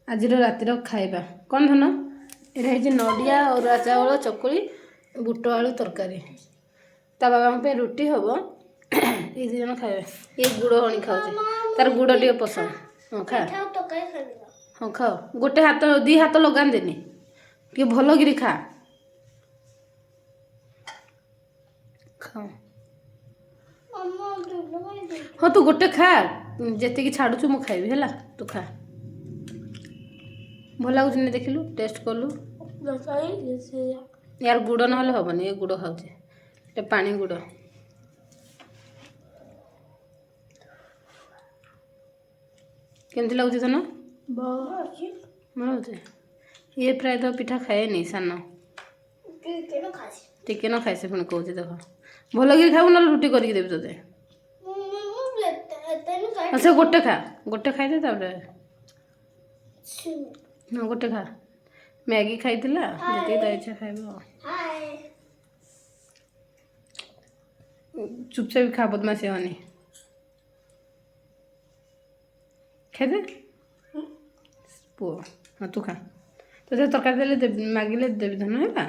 आज रातिर खाइबा कौन धन ये नडिया अरुआ चाउल चकुली बुट आलू तरकारी ता बाबा पे रुटी हम ये जन खाए ये गुड़ हणी खाऊ तार गुड़ टे पसंद हाँ खा हाँ खाओ गोटे हाथ दी हाथ लगानी टे भल गिरी खा खाओ हाँ तू गोटे खा जी छाड़ू मु खाइबी है तू खा भल लगुच देखिलु टेस्ट कलु यार गुड़ ना हेनी ये गुड़ खाऊे पानी गुड़ केमती लगुच धन भल ये प्राय तो पिठा खाए नहीं सान टिके न खाए से पुणी कौच देख भल कि खाऊ ना रुटी करके देवी तोते से गोटे खाइदे हाँ गोटे खा मैगी खाई जी इच्छा खाइब चुपचाप खा बदमाशी हनी खाइदे पुओ हाँ तू खा तो तरकारी देले मागिले देवी धन है